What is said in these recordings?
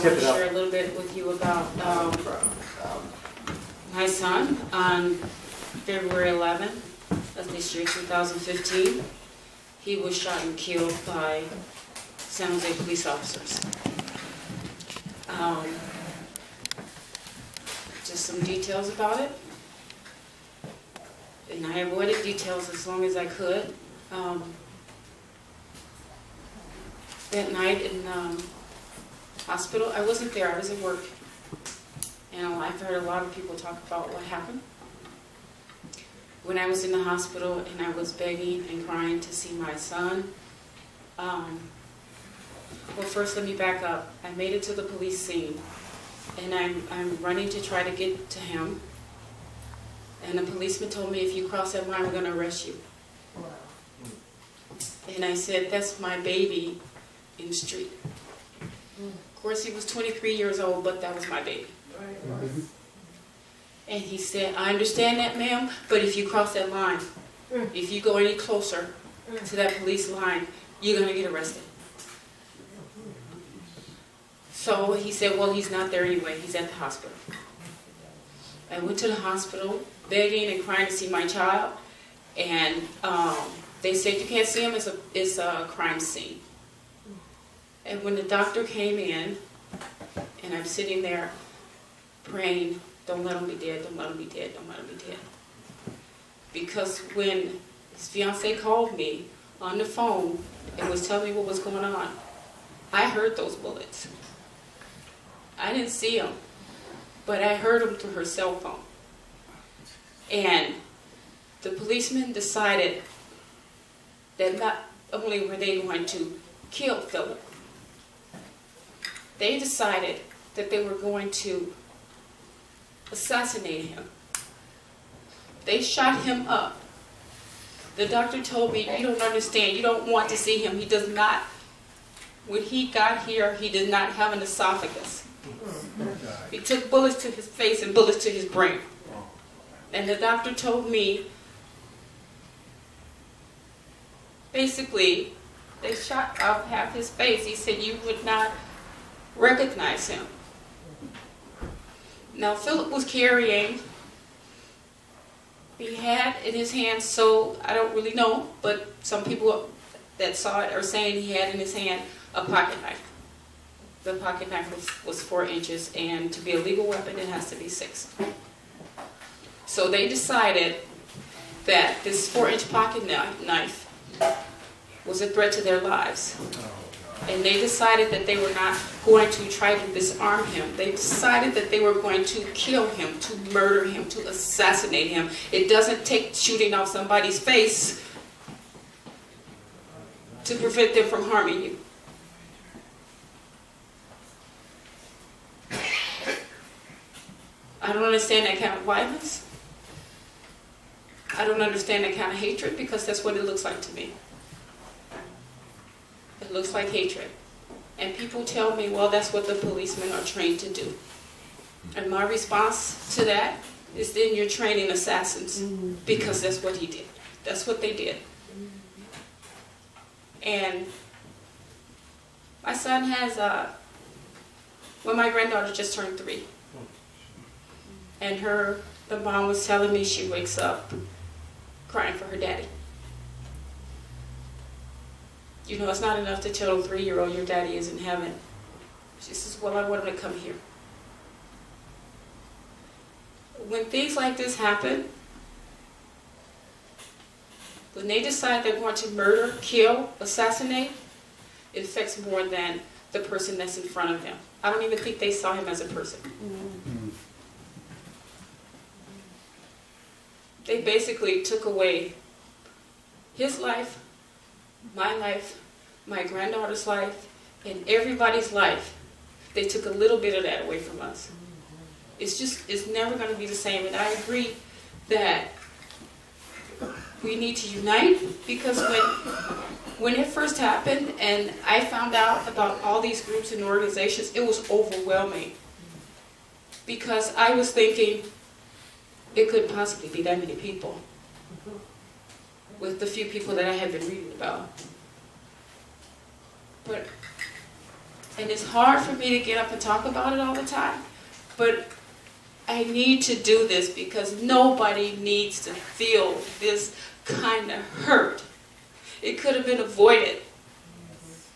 want to share a little bit with you about my son on February 11th of this year, 2015. He was shot and killed by San Jose police officers. Just some details about it. And I avoided details as long as I could. That night in hospital, I wasn't there, I was at work. And I've heard a lot of people talk about what happened. When I was in the hospital and I was begging and crying to see my son, well, first let me back up. I made it to the police scene, and I'm running to try to get to him. And the policeman told me, if you cross that line, we're going to arrest you. Wow. And I said, that's my baby in the street. Of course, he was 23 years old, but that was my baby. Right. And he said, I understand that, ma'am, but if you cross that line, if you go any closer to that police line, you're going to get arrested. So he said, well, he's not there anyway. He's at the hospital. I went to the hospital begging and crying to see my child, and they said you can't see him, it's a crime scene. And when the doctor came in, and I'm sitting there praying, don't let him be dead, don't let him be dead, don't let him be dead. Because when his fiance called me on the phone and was telling me what was going on, I heard those bullets. I didn't see them, but I heard them through her cell phone. And the policeman decided that not only were they going to kill Philip, they decided that they were going to assassinate him. They shot him up. The doctor told me, you don't understand, you don't want to see him. He does not, when he got here, he did not have an esophagus. He took bullets to his face and bullets to his brain. And the doctor told me, basically, they shot out half his face. He said you would not recognize him. Now, Philip was carrying, he had in his hand, so I don't really know, but some people that saw it are saying he had in his hand a pocket knife. The pocket knife was 4 inches, and to be a legal weapon, it has to be 6. So they decided that this 4-inch pocket knife was a threat to their lives. And they decided that they were not going to try to disarm him. They decided that they were going to kill him, to murder him, to assassinate him. It doesn't take shooting off somebody's face to prevent them from harming you. I don't understand that kind of violence. I don't understand that kind of hatred, because that's what it looks like to me. It looks like hatred. And people tell me, well, that's what the policemen are trained to do. And my response to that is, then you're training assassins, because that's what he did. That's what they did. And my son has, well, my granddaughter just turned 3. And the mom was telling me she wakes up crying for her daddy. You know, it's not enough to tell a 3-year-old your daddy is in heaven. She says, well, I want him to come here. When things like this happen, when they decide they're going to murder, kill, assassinate, it affects more than the person that's in front of them. I don't even think they saw him as a person. They basically took away his life, my granddaughter's life, and everybody's life. They took a little bit of that away from us. It's never going to be the same. And I agree that we need to unite, because when it first happened and I found out about all these groups and organizations, it was overwhelming. Because I was thinking, it couldn't possibly be that many people with the few people that I had been reading about. But And it's hard for me to get up and talk about it all the time, but I need to do this because nobody needs to feel this kind of hurt. It could have been avoided.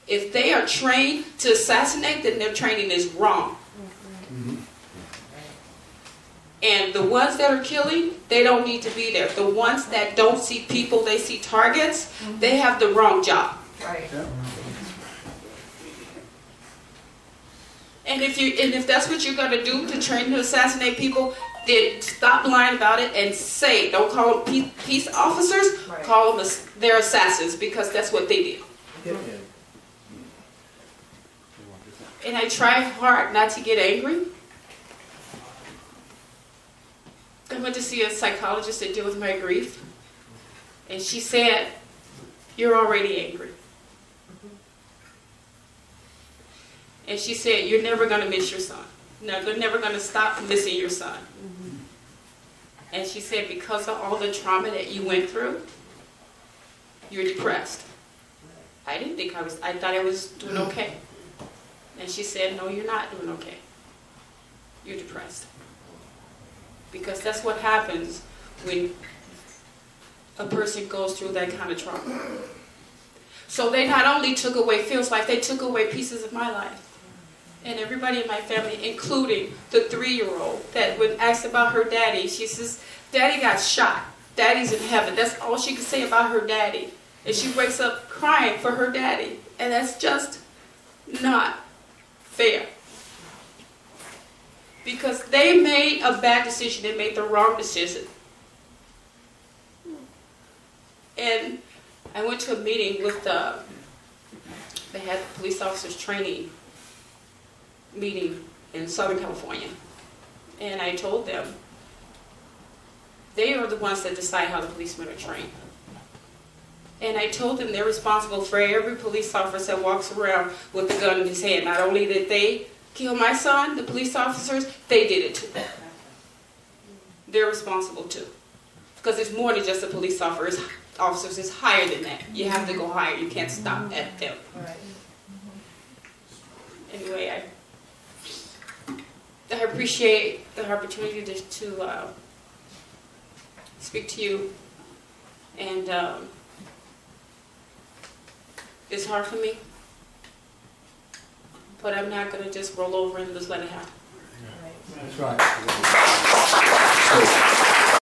If they are trained to assassinate, then their training is wrong. And the ones that are killing, they don't need to be there. The ones that don't see people, they see targets, they have the wrong job. Right. And if that's what you're going to do to train to assassinate people, then stop lying about it and say, don't call them peace officers, Right. call them their assassins, because that's what they did. And I try hard not to get angry. I went to see a psychologist that deals with my grief, and she said, "You're already angry." And she said, "You're never going to miss your son. No, you're never going to stop missing your son." And she said, "Because of all the trauma that you went through, you're depressed." I didn't think I thought I was doing okay. And she said, "No, you're not doing okay. You're depressed." Because that's what happens when a person goes through that kind of trauma. So they not only took away, feels like they took away pieces of my life. And everybody in my family, including the 3-year-old, that when asked about her daddy, she says, "Daddy got shot. Daddy's in heaven." That's all she could say about her daddy. And she wakes up crying for her daddy. And that's just not fair. Because they made a bad decision. They made the wrong decision. And I went to a meeting with they had the police officers training meeting in Southern California. And I told them, they are the ones that decide how the policemen are trained. And I told them they're responsible for every police officer that walks around with a gun in his hand. Not only did they kill my son, the police officers, they did it too. They're responsible too. Because it's more than just the police officers, it's higher than that. You have to go higher. You can't stop at them. Anyway, I appreciate the opportunity to speak to you. And it's hard for me. But I'm not going to just roll over and just let it happen. That's right.